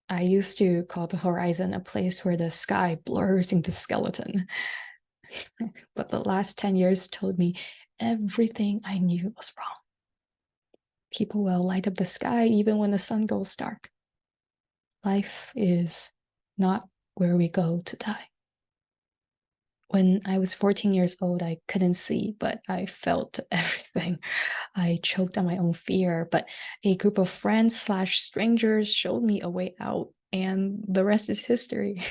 I used to call the horizon a place where the sky blurs into skeleton. But the last 10 years told me everything I knew was wrong. People will light up the sky even when the sun goes dark. Life is not where we go to die. When I was 14 years old, I couldn't see, but I felt everything. I choked on my own fear, but a group of friends/strangers showed me a way out, and the rest is history.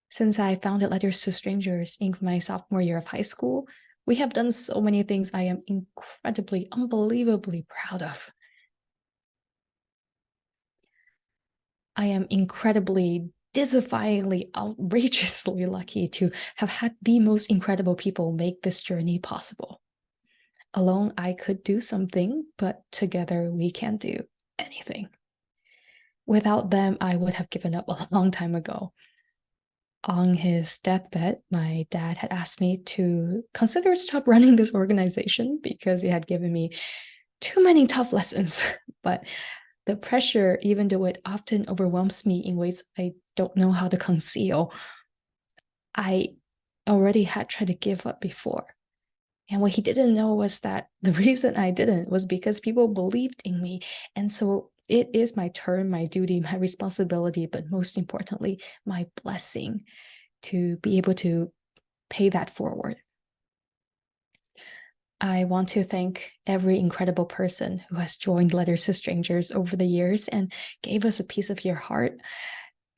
Since I founded Letters to Strangers in my sophomore year of high school, we have done so many things I am incredibly, unbelievably proud of. I am incredibly, disifyingly, outrageously lucky to have had the most incredible people make this journey possible. Alone, I could do something, but together we can't do anything. Without them, I would have given up a long time ago. On his deathbed, my dad had asked me to consider stop running this organization because he had given me too many tough lessons. But the pressure, even though it often overwhelms me in ways I don't know how to conceal, I already had tried to give up before. And what he didn't know was that the reason I didn't was because people believed in me. And so it is my turn, my duty, my responsibility, but most importantly, my blessing to be able to pay that forward. I want to thank every incredible person who has joined Letters to Strangers over the years and gave us a piece of your heart.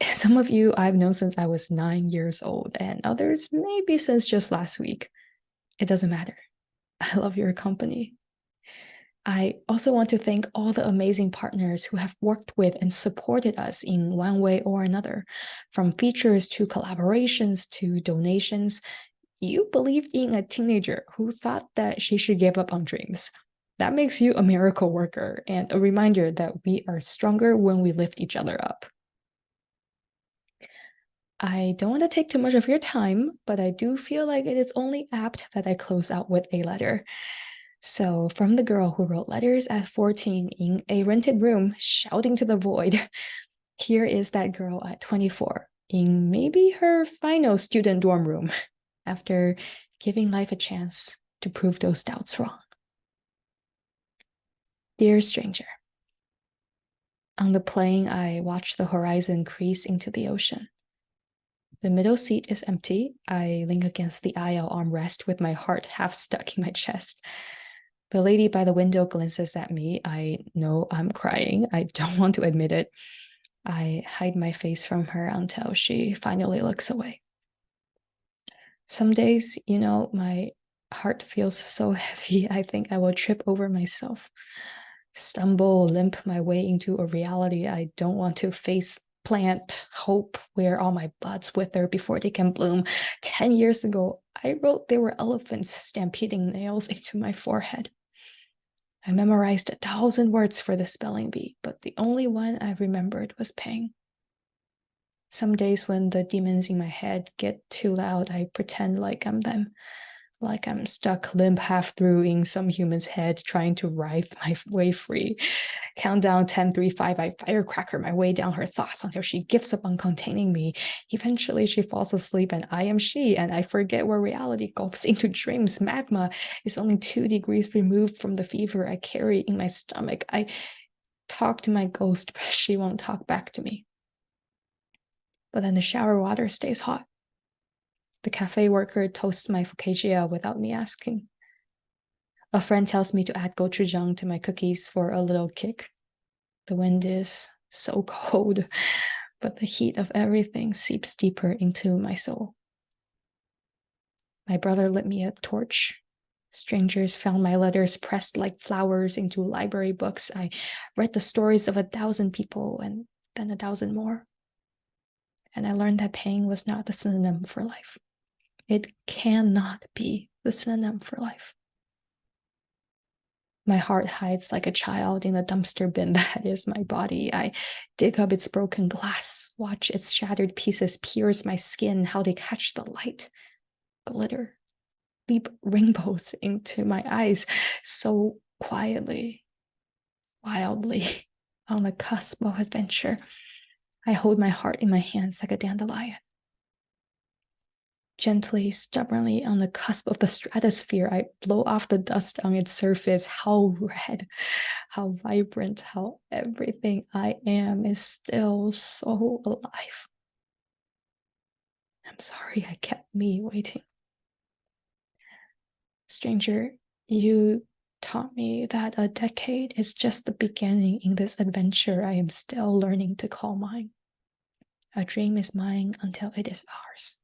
Some of you I've known since I was 9 years old, and others maybe since just last week. It doesn't matter. I love your company. I also want to thank all the amazing partners who have worked with and supported us in one way or another, from features to collaborations to donations. You believed in a teenager who thought that she should give up on dreams. That makes you a miracle worker and a reminder that we are stronger when we lift each other up. I don't want to take too much of your time, but I do feel like it is only apt that I close out with a letter. So, from the girl who wrote letters at 14 in a rented room, shouting to the void, here is that girl at 24 in maybe her final student dorm room after giving life a chance to prove those doubts wrong. Dear stranger, on the plane, I watch the horizon crease into the ocean. The middle seat is empty. I lean against the aisle armrest with my heart half stuck in my chest. The lady by the window glances at me. I know I'm crying. I don't want to admit it. I hide my face from her until she finally looks away. Some days, my heart feels so heavy, I think I will trip over myself, stumble, limp my way into a reality I don't want to face, plant hope where all my buds wither before they can bloom. 10 years ago, I wrote there were elephants stampeding nails into my forehead. I memorized 1,000 words for the spelling bee, but the only one I remembered was pain. Some days when the demons in my head get too loud, I pretend like I'm them, like I'm stuck limp half through in some human's head trying to writhe my way free. Countdown 10, 3, 5, I firecracker my way down her thoughts until she gives up on containing me. Eventually she falls asleep and I am she, and I forget where reality gulps into dreams. Magma is only 2 degrees removed from the fever I carry in my stomach. I talk to my ghost, but she won't talk back to me. But then the shower water stays hot. The cafe worker toasts my focaccia without me asking. A friend tells me to add gochujang to my cookies for a little kick. The wind is so cold, but the heat of everything seeps deeper into my soul. My brother lit me a torch. Strangers found my letters pressed like flowers into library books. I read the stories of 1,000 people and then 1,000 more. And I learned that pain was not the synonym for life. It cannot be the synonym for life. My heart hides like a child in the dumpster bin that is my body. I dig up its broken glass, watch its shattered pieces pierce my skin, how they catch the light, glitter, leap rainbows into my eyes so quietly, wildly, on the cusp of adventure. I hold my heart in my hands like a dandelion. Gently, stubbornly, on the cusp of the stratosphere, I blow off the dust on its surface. How red, how vibrant, how everything I am is still so alive. I'm sorry I kept me waiting. Stranger, you taught me that a decade is just the beginning in this adventure I am still learning to call mine. A dream is mine until it is ours.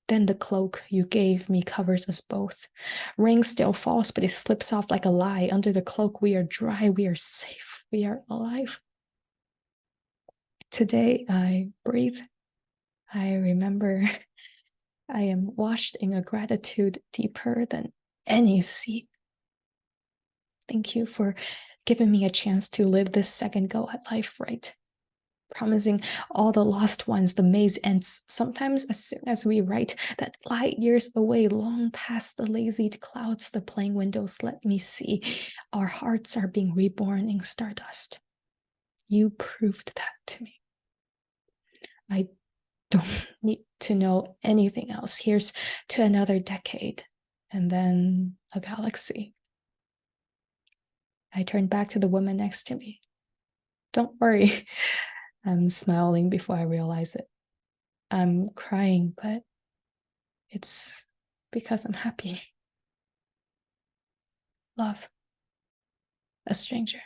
Then the cloak you gave me covers us both. Rain still falls, but it slips off like a lie. Under the cloak, we are dry, we are safe, we are alive. Today, I breathe. I remember I am washed in a gratitude deeper than any sea. Thank you for giving me a chance to live this second go at life right. Promising all the lost ones, the maze ends sometimes as soon as we write, that light years away, long past the lazy clouds the playing windows let me see. Our hearts are being reborn in stardust. You proved that to me. I don't need to know anything else. Here's to another decade, and then a galaxy. I turned back to the woman next to me. Don't worry. I'm smiling before I realize it. I'm crying, but it's because I'm happy. Love, a stranger.